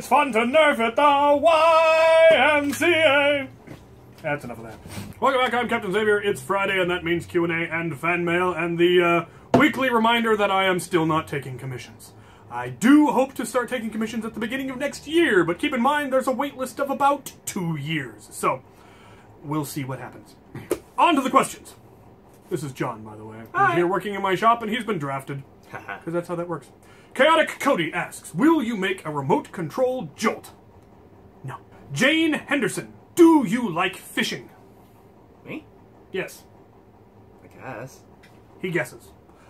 it's fun to nerf at the YMCA. That's enough of that. Welcome back, I'm Captain Xavier. It's Friday, and that means Q&A and fan mail, and the weekly reminder that I am still not taking commissions. I do hope to start taking commissions at the beginning of next year, but keep in mind there's a wait list of about 2 years. So, we'll see what happens. On to the questions. This is John, by the way. He's here working in my shop, and he's been drafted. Because that's how that works. Chaotic Cody asks, will you make a remote control jolt? No. Jane Henderson, do you like fishing? Me? Yes. I guess. He guesses.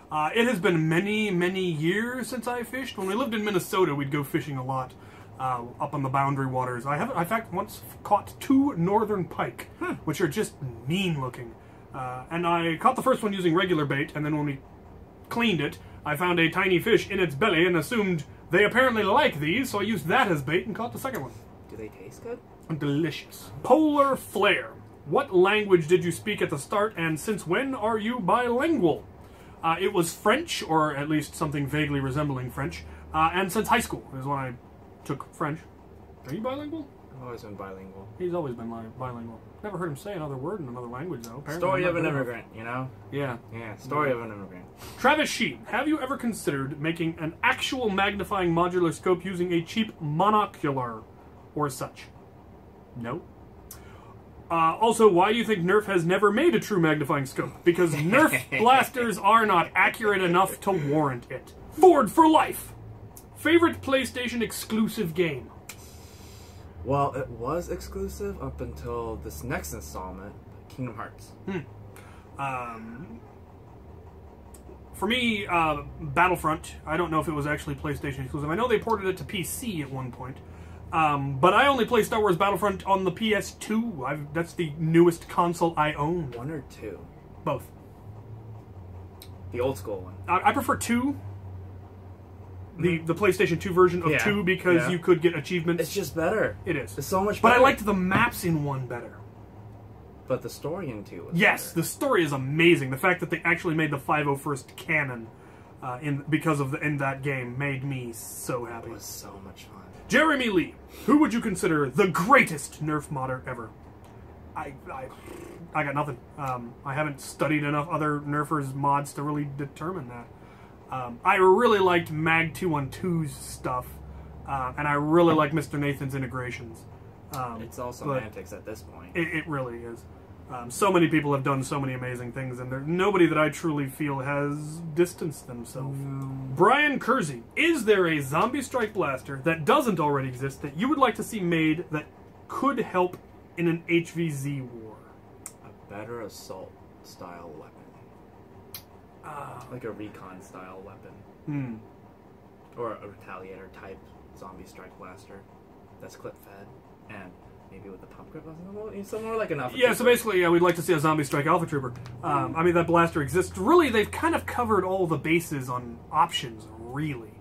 It has been many, many years since I fished. When we lived in Minnesota, we'd go fishing a lot up on the Boundary Waters. I have, in fact, once caught 2 northern pike, which are just mean looking. And I caught the first one using regular bait, and then when we cleaned it, I found a tiny fish in its belly and assumed they apparently like these, so I used that as bait and caught the second one. Do they taste good? Delicious. Polar Flare. What language did you speak at the start, and since when are you bilingual? It was French, or at least something vaguely resembling French, and since high school is when I took French. Are you bilingual? I've always been bilingual. He's always been bilingual. Never heard him say another word in another language, though. Apparently Story of an immigrant, you know? Yeah. Yeah, story of an immigrant. Travis Sheen, have you ever considered making an actual magnifying modular scope using a cheap monocular or such? No. Also, why do you think Nerf has never made a true magnifying scope? Because Nerf blasters are not accurate enough to warrant it. Ford for life. Favorite PlayStation exclusive game? Well, it was exclusive up until this next installment, Kingdom Hearts. For me, Battlefront, I don't know if it was actually PlayStation exclusive. I know they ported it to PC at one point. But I only play Star Wars Battlefront on the PS2. That's the newest console I own. 1 or 2? Both. The old school one. I prefer 2. The PlayStation 2 version of 2 because you could get achievements. It's just better. It is. It's so much better. But I liked the maps in 1 better. But the story in 2 was Yes, better. the story is amazing. The fact that they actually made the 501st canon because of in that game made me so happy. It was so much fun. Jeremy Lee, who would you consider the greatest Nerf modder ever? I got nothing. I haven't studied enough other Nerfers mods to really determine that. I really liked Mag 212's stuff, and I really like Mr. Nathan's integrations. It's all semantics at this point. It really is. So many people have done so many amazing things, and there's nobody that I truly feel has distanced themselves. Brian Kersey, is there a zombie strike blaster that doesn't already exist that you would like to see made that could help in an HVZ war? A better assault style weapon. Like a recon style weapon. Or a retaliator type zombie strike blaster that's clip fed and maybe with the pump grip. Somewhere like an Alpha Trooper. So basically, we'd like to see a zombie strike Alpha Trooper. I mean, that blaster exists. Really, they've kind of covered all the bases on options, really.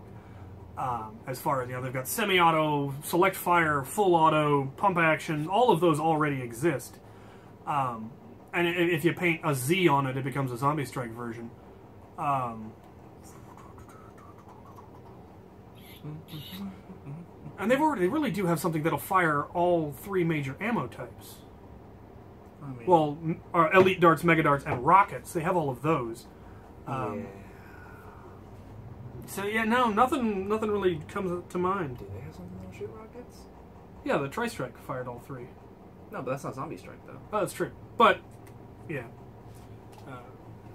As far as, they've got semi-auto, select fire, full auto, pump action, all of those already exist. And if you paint a Z on it, it becomes a zombie strike version. And they really do have something that'll fire all 3 major ammo types. I mean, well, elite darts, mega darts, and rockets. They have all of those. So yeah, no, nothing really comes to mind. Do they have something that'll shoot rockets? Yeah, the Tri-Strike fired all 3. No, but that's not zombie strike though. Oh, that's true. But yeah.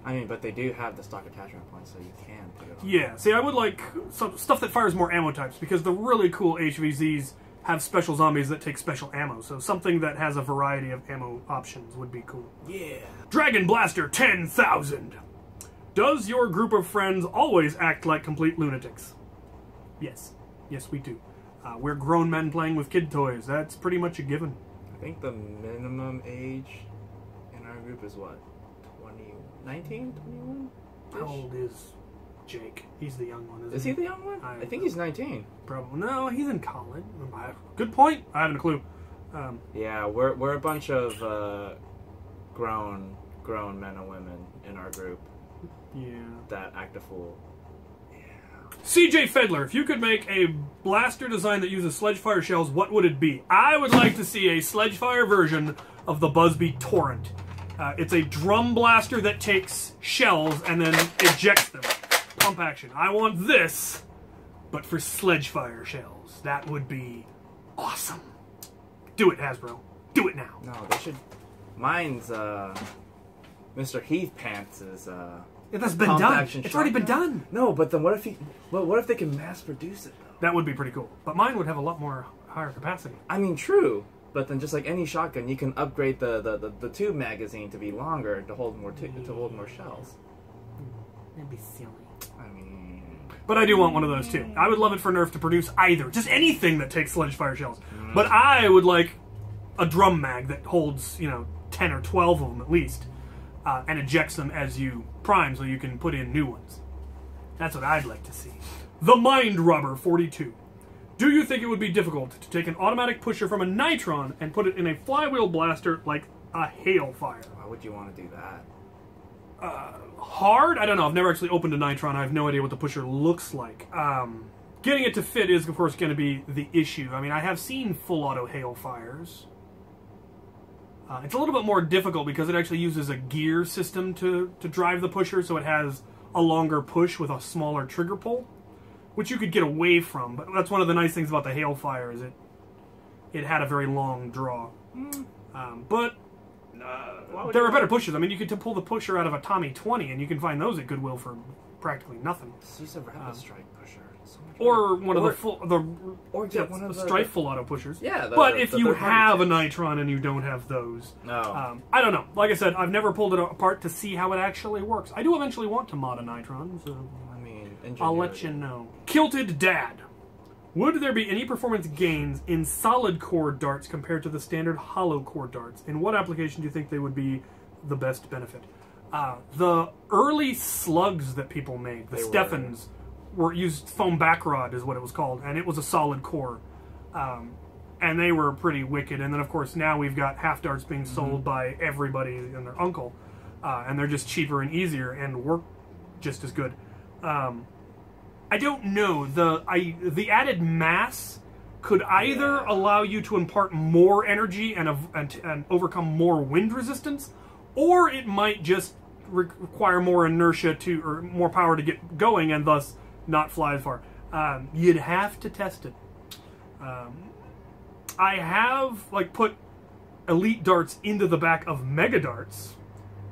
I mean, but they do have the stock attachment points, so you can put it on. Yeah, see, I would like some stuff that fires more ammo types, because the really cool HVZs have special zombies that take special ammo, so something that has a variety of ammo options would be cool. Yeah. Dragon Blaster 10,000! Does your group of friends always act like complete lunatics? Yes. Yes, we do. We're grown men playing with kid toys. That's pretty much a given. I think the minimum age in our group is what? 19? 21? How old is Jake? He's the young one, isn't he? Is he the young one? I think he's 19. Probably. No, he's in college. Good point. I haven't a clue. Yeah, we're a bunch of grown men and women in our group. Yeah. That act a fool. Yeah. CJ Fedler, if you could make a blaster design that uses sledge-fire shells, what would it be? I would like to see a sledge-fire version of the Busby Torrent. It's a drum blaster that takes shells and then ejects them. Pump action. I want this, but for sledge-fire shells. That would be awesome. Do it, Hasbro. Do it now. No, they should. Mine's Mr. Heath Pants is That's been done. It's already been done. No, but then what if they can mass produce it though? That would be pretty cool. But mine would have a lot more higher capacity. I mean, true. But then, just like any shotgun, you can upgrade the tube magazine to be longer to hold more shells. That'd be silly. I mean, but I do want one of those too. I would love it for Nerf to produce either, just anything that takes sledge fire shells. But I would like a drum mag that holds 10 or 12 of them at least, and ejects them as you prime, so you can put in new ones. That's what I'd like to see. The Mind Rubber 42. Do you think it would be difficult to take an automatic pusher from a Nitron and put it in a flywheel blaster like a Hailfire? why would you want to do that? Hard? I don't know. I've never actually opened a Nitron. I have no idea what the pusher looks like. Getting it to fit is, of course, going to be the issue. I mean, I have seen full auto Hailfires. It's a little bit more difficult because it actually uses a gear system to drive the pusher, so it has a longer push with a smaller trigger pull, which you could get away from. But that's one of the nice things about the Hailfire, is it had a very long draw. But there are better pushers. I mean, you could pull the pusher out of a Tommy 20, and you can find those at Goodwill for practically nothing. Just use a Rapid Strike pusher. So or one of the one of the Strife full auto pushers. Yeah, but if you have a Nitron and you don't have those, no. I don't know. Like I said, I've never pulled it apart to see how it actually works. I do eventually want to mod a Nitron, so I mean, I'll let you know. Kilted Dad. Would there be any performance gains in solid core darts compared to the standard hollow core darts? In what application do you think they would be the best benefit? The early slugs that people made, the Steffens, were used foam back rod is what it was called, and it was a solid core. And they were pretty wicked. And then, of course, now we've got half darts being sold by everybody and their uncle. And they're just cheaper and easier and work just as good. I don't know. The added mass could either allow you to impart more energy and overcome more wind resistance, or it might just require more inertia or more power to get going, and thus not fly as far. You'd have to test it. I have put elite darts into the back of mega darts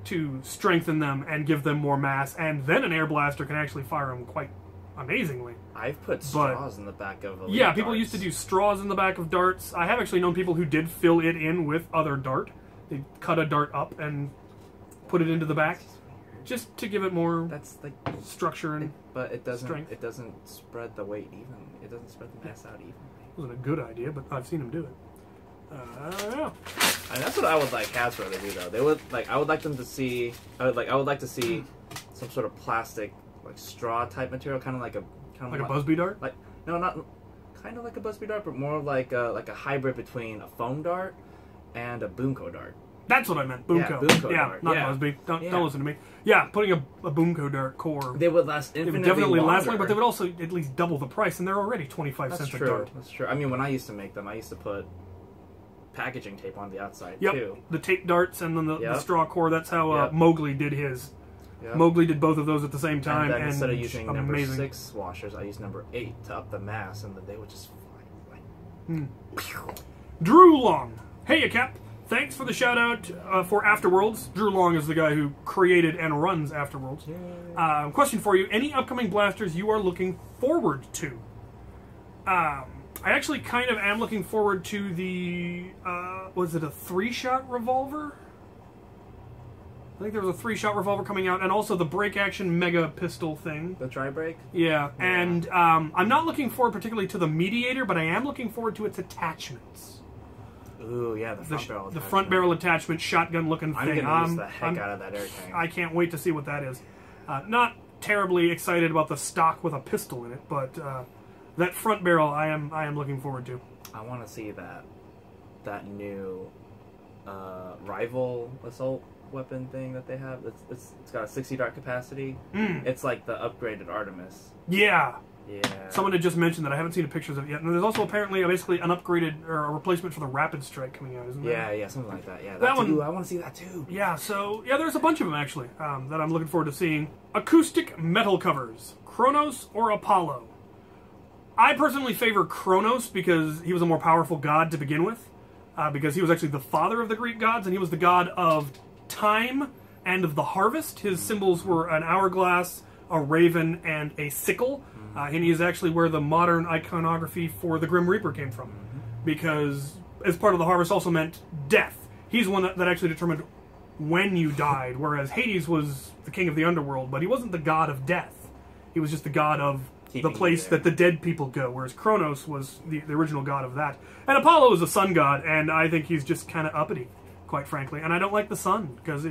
to strengthen them and give them more mass, and then an air blaster can actually fire them quite amazingly. I've put straws in the back of elite people darts. used to do straws in the back of darts. I have actually known people who did fill it in with other dart. They cut a dart up and put it into the back, just to give it more structure and but it doesn't. strength. It doesn't spread the weight even. It doesn't spread the mass out evenly. It wasn't a good idea, but I've seen them do it. Yeah. And that's what I would like Hasbro to do, though. They would I would like them to see. I would like to see some sort of plastic, straw type material, kind of like a Busby dart. No, not kind of like a Busby dart, but more like a hybrid between a foam dart and a Boomco dart. That's what I meant. Boomco. Yeah, Boomco dart. Not Yeah. Busby. Don't listen to me. Yeah, putting a Boomco dart core. They would last They infinitely would definitely last longer. long, but they would also at least double the price, and they're already 25 That's cents true. a dart. That's true. I mean, when I used to make them, I used to put packaging tape on the outside Yep. too. The tape darts and then the straw core. That's how Mowgli did his. Yep. Mowgli did both of those at the same time, and then instead of using number amazing. 6 washers, I used number 8 to up the mass, and then they would just fly. Drew Long. Hey, Cap. Thanks for the shout out for Afterworlds. Drew Long is the guy who created and runs Afterworlds. Question for you: any upcoming blasters you are looking forward to? I actually kind of am looking forward to the was it a 3-shot revolver? I think there was a 3-shot revolver coming out, and also the break action mega pistol thing. The tri break. Yeah, and I'm not looking forward particularly to the Mediator, but I am looking forward to its attachments. Ooh, yeah, the front barrel. The front barrel attachment, shotgun looking I'm thing. gonna use the heck out of that air tank. I can't wait to see what that is. Not terribly excited about the stock with a pistol in it, but that front barrel I am looking forward to. I want to see that new rival assault weapon thing that they have. It's got a 60 dart capacity. It's like the upgraded Artemis. Yeah. Yeah. Someone had just mentioned that. I haven't seen the pictures of it yet. And there's also apparently basically an upgraded or a replacement for the Rapid Strike coming out, isn't there? Yeah, something like that. Yeah, that one. Too, I want to see that too. Yeah, so there's a bunch of them actually that I'm looking forward to seeing. Acoustic metal covers, Kronos or Apollo. I personally favor Kronos because he was a more powerful god to begin with, because he was actually the father of the Greek gods, and he was the god of time and of the harvest. His symbols were an hourglass, a raven, and a sickle. And he is actually where the modern iconography for the Grim Reaper came from. Because as part of the harvest also meant death. He's the one that actually determined when you died, whereas Hades was the king of the underworld, but he wasn't the god of death. He was just the god of the place that the dead people go, whereas Kronos was the original god of that. And Apollo is a sun god, and I think he's just kind of uppity, quite frankly. And I don't like the sun, because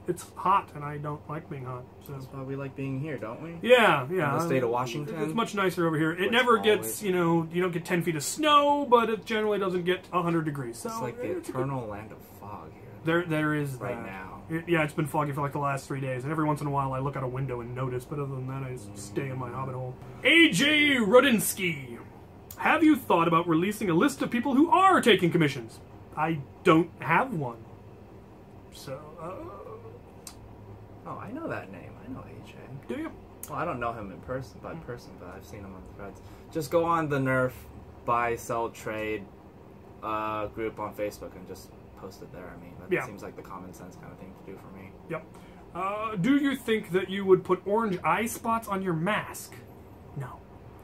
it's hot, and I don't like being hot. So. That's why we like being here, don't we? Yeah. In the state of Washington. It's much nicer over here. It never gets, you don't get 10 feet of snow, but it generally doesn't get 100 degrees. So it's like the eternal land of fog here. There is right that. now. It's been foggy for like the last 3 days, and every once in a while I look out a window and notice, but other than that I just stay in my hobbit hole. AJ Rudinsky. Have you thought about releasing a list of people who are taking commissions? I don't have one. So, Oh, I know that name. I know AJ. Do you? Well, I don't know him in person, but I've seen him on the threads. Just go on the Nerf buy, sell, trade group on Facebook and just post it there. I mean, that seems like the common sense kind of thing to do for me. Yep. Do you think that you would put orange eye spots on your mask? No.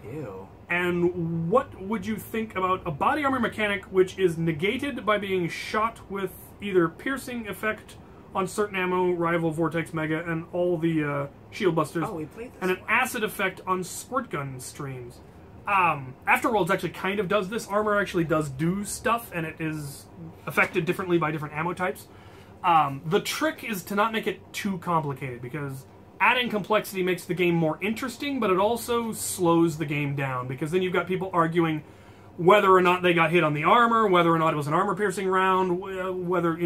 Ew. And what would you think about a body armor mechanic which is negated by being shot with either piercing effect on certain ammo, rival, vortex, mega, and all the shield busters, we played this and an acid effect on squirt gun streams? Afterworlds actually kind of does this. Armor actually does do stuff, and it is affected differently by different ammo types. The trick is to not make it too complicated, because adding complexity makes the game more interesting, but it also slows the game down, because then you've got people arguing whether or not they got hit on the armor, whether or not it was an armor-piercing round, whether,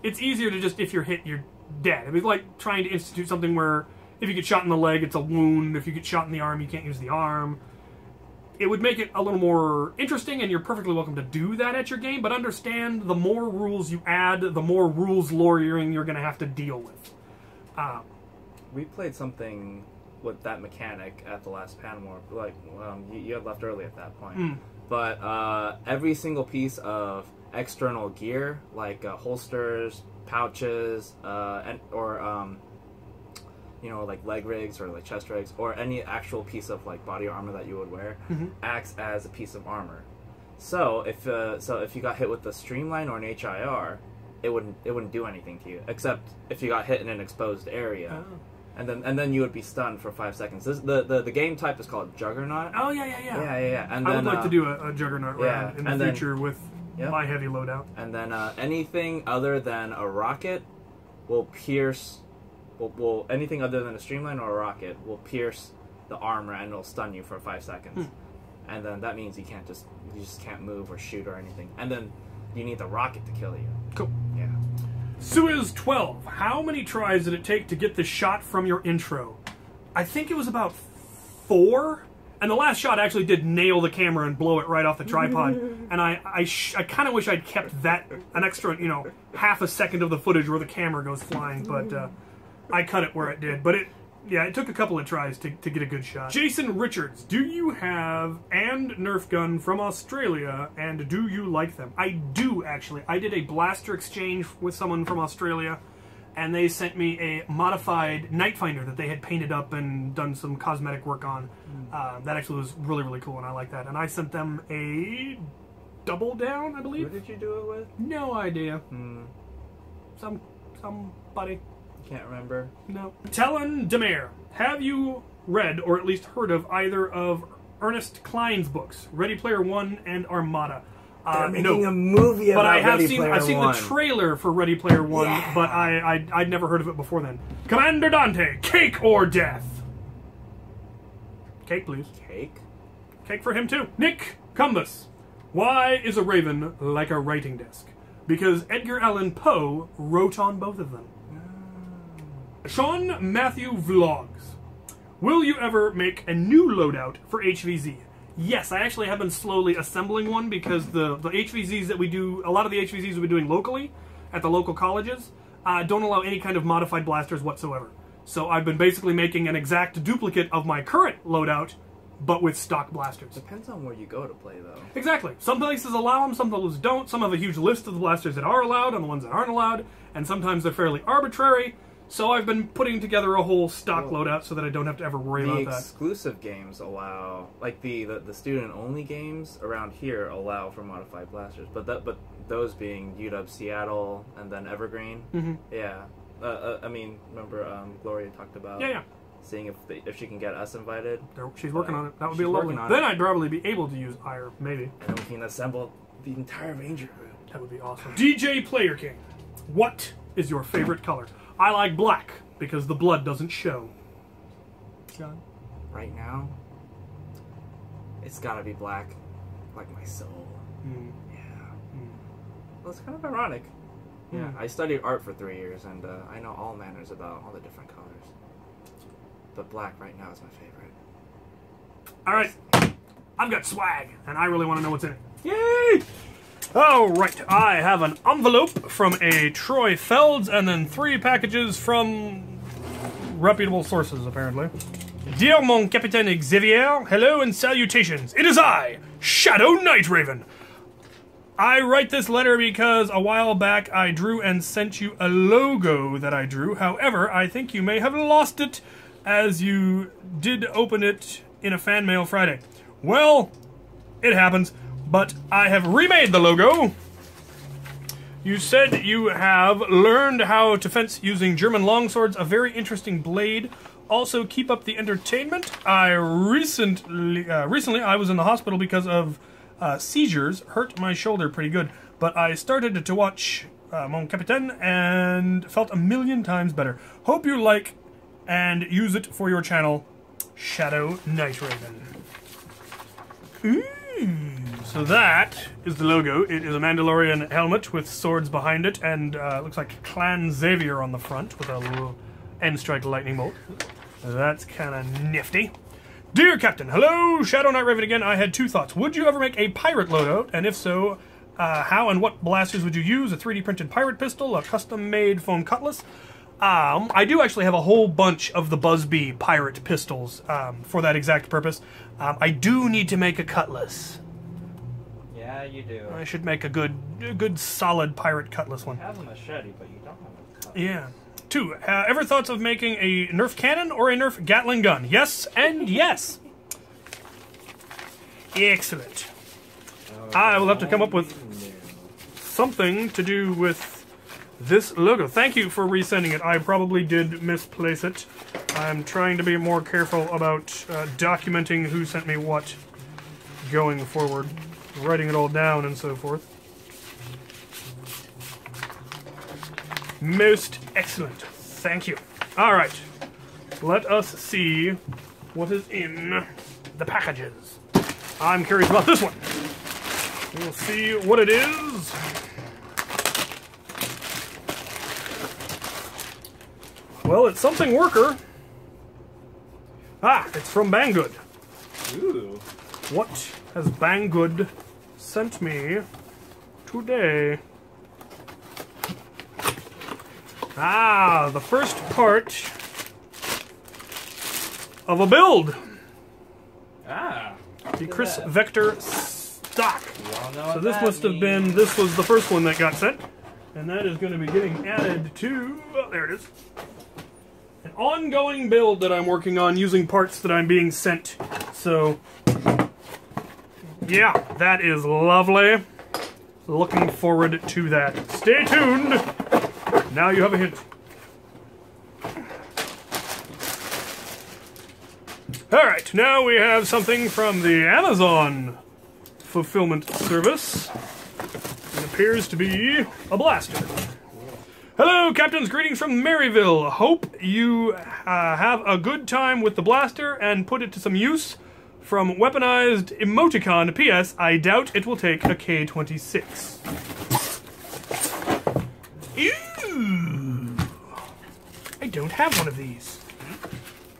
it's easier to just, if you're hit, you're dead. It'd be like trying to institute something where if you get shot in the leg, it's a wound. If you get shot in the arm, you can't use the arm. It would make it a little more interesting, and you're perfectly welcome to do that at your game, but understand the more rules you add, the more rules lawyering you're going to have to deal with. We played something with that mechanic at the last Panamore. Like, you had left early at that point. But every single piece of external gear, like holsters, pouches, like leg rigs or like chest rigs, or any actual piece of like body armor that you would wear, acts as a piece of armor. So if you got hit with a streamline or an HIR, it wouldn't do anything to you, except if you got hit in an exposed area. And then you would be stunned for 5 seconds. The game type is called Juggernaut. Oh, yeah. And I would like to do a Juggernaut round in the future with my heavy loadout. And then anything other than a rocket will pierce... anything other than a streamline or a rocket will pierce the armor and it'll stun you for 5 seconds. And then that means you just can't move or shoot or anything. And then you need the rocket to kill you. Cool. Yeah. Suez12, how many tries did it take to get the shot from your intro? I think it was about 4, and the last shot actually did nail the camera and blow it right off the tripod. And I kind of wish I'd kept that, an extra, half a second of the footage where the camera goes flying, but I cut it where it did. But it took a couple of tries to get a good shot. Jason Richards, do you have and Nerf gun from Australia, and do you like them? I do, actually. I did a blaster exchange with someone from Australia, and they sent me a modified Night Finder that they had painted up and done some cosmetic work on. That actually was really, really cool, and I like that. And I sent them a Double Down, I believe. Who did you do it with? No idea. Somebody. Can't remember. No. Talon Demare, have you read or at least heard of either of Ernest Cline's books, Ready Player One and Armada? They're making a movie about I've seen the trailer for Ready Player One, but I'd never heard of it before then. Commander Dante, cake or death? Cake, please. Cake? Cake for him too. Nick Cumbus, why is a raven like a writing desk? Because Edgar Allan Poe wrote on both of them. Sean Matthew Vlogs, Will you ever make a new loadout for HVZ? Yes, I actually have been slowly assembling one because the HVZs that we do, a lot of the HVZs we've been doing locally at the local colleges, don't allow any kind of modified blasters whatsoever. So I've been basically making an exact duplicate of my current loadout, but with stock blasters. Depends on where you go to play, though. Exactly. Some places allow them, some places don't. Some have a huge list of the blasters that are allowed and the ones that aren't allowed, and sometimes they're fairly arbitrary. So I've been putting together a whole stock loadout so that I don't have to ever worry about that. The exclusive games allow, like the student-only games around here allow for modified blasters, but those being UW Seattle and then Evergreen. Mm-hmm. Yeah. I mean, remember Gloria talked about seeing if she can get us invited. She's working on it. That would be lovely. Then I'd probably be able to use IRE, maybe. And then we can assemble the entire Ranger group. That would be awesome. DJ Player King, what is your favorite color? I like black because the blood doesn't show. John? Right now, it's gotta be black, like my soul. Mm. Yeah. Mm. Well, it's kind of ironic. Yeah, I studied art for 3 years, and I know all manners about all the different colors. But black right now is my favorite. All right, I've got swag, and I really want to know what's in it. Yay! All right, I have an envelope from a Troy Felds, and then 3 packages from reputable sources, apparently. Dear mon captain Xavier, hello and salutations. It is I, Shadow Night Raven. I write this letter because a while back I drew and sent you a logo that I drew. However, I think you may have lost it as you did open it in a fan mail Friday. Well, it happens, but I have remade the logo. You said you have learned how to fence using German longswords, a very interesting blade. Also, keep up the entertainment. Recently I was in the hospital because of seizures, hurt my shoulder pretty good, but I started to watch Mon Capitaine and felt a million times better. Hope you like and use it for your channel, Shadow Night Raven. Ooh, so that is the logo. It is a Mandalorian helmet with swords behind it, and looks like Clan Xavier on the front with a little end strike lightning bolt. That's kind of nifty. Dear Captain, hello, Shadow Night Raven again. I had 2 thoughts. Would you ever make a pirate loadout? And if so, how and what blasters would you use? A 3D printed pirate pistol, a custom-made foam cutlass? I do actually have a whole bunch of the Busby pirate pistols for that exact purpose. I do need to make a cutlass. Yeah, you do. I should make a good solid pirate cutlass one. You have a machete, but you don't have a cutlass. Yeah. 2. Ever thoughts of making a Nerf cannon or a Nerf Gatling gun? Yes and yes. Excellent. I will have to come up with something to do with this logo. Thank you for resending it. I probably did misplace it. I'm trying to be more careful about documenting who sent me what going forward, writing it all down and so forth. Most excellent. Thank you. All right. Let us see what is in the packages. I'm curious about this one. We'll see what it is. Well, it's something worker. Ah, it's from Banggood. Ooh. What has Banggood sent me today? Ah, the first part of a build. Ah. The Chris Vector stock. You all know So this must have been, this was the first one that got sent. And that is going to be getting added to, oh, there it is. An ongoing build that I'm working on using parts that I'm being sent. So, yeah, that is lovely. Looking forward to that. Stay tuned. Now you have a hint. Alright, now we have something from the Amazon fulfillment service. It appears to be a blaster. Hello, Captains. Greetings from Maryville. Hope you have a good time with the blaster and put it to some use. From weaponized emoticon. P.S. I doubt it will take a K-26. Ew. I don't have one of these.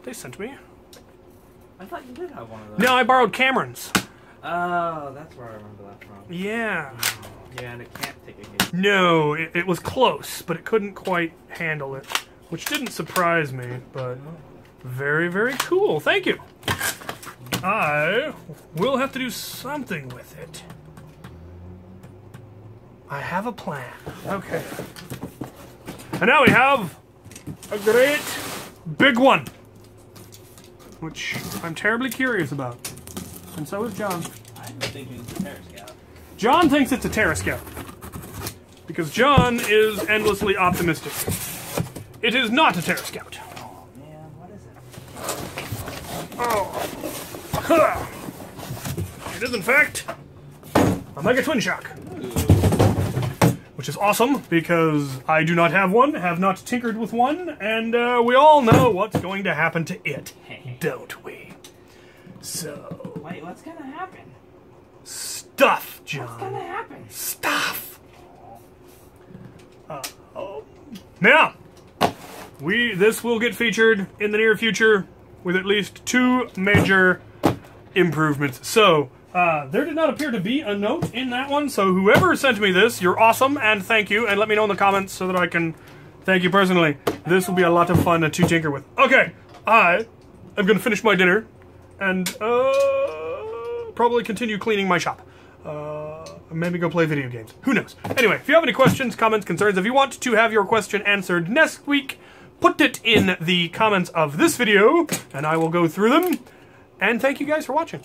They sent me I thought you did have one of those. No, I borrowed Cameron's. Oh, that's where I remember that from. Yeah. Yeah, and it can't take a hit. No, it was close, but it couldn't quite handle it, which didn't surprise me, but very, very cool. Thank you. I will have to do something with it. I have a plan. Okay. And now we have a great big one, which I'm terribly curious about. And so is John. I'm thinking it's a Terror Scout. John thinks it's a Terra Scout. Because John is endlessly optimistic. It is not a Terra Scout. Oh, man, what is it? Oh. Huh. It is, in fact, a Mega Twin Shock. Which is awesome, because I do not have one, have not tinkered with one, and we all know what's going to happen to it, don't we? So... Wait, what's gonna happen? Stuff, John. What's gonna happen? Stuff. Now, this will get featured in the near future with at least 2 major improvements. So, there did not appear to be a note in that one, so whoever sent me this, you're awesome, and thank you, and let me know in the comments so that I can thank you personally. This will be a lot of fun to tinker with. Okay, I am going to finish my dinner, and probably continue cleaning my shop. Maybe go play video games. Who knows? Anyway, if you have any questions, comments, concerns, if you want to have your question answered next week, put it in the comments of this video, and I will go through them. And thank you guys for watching.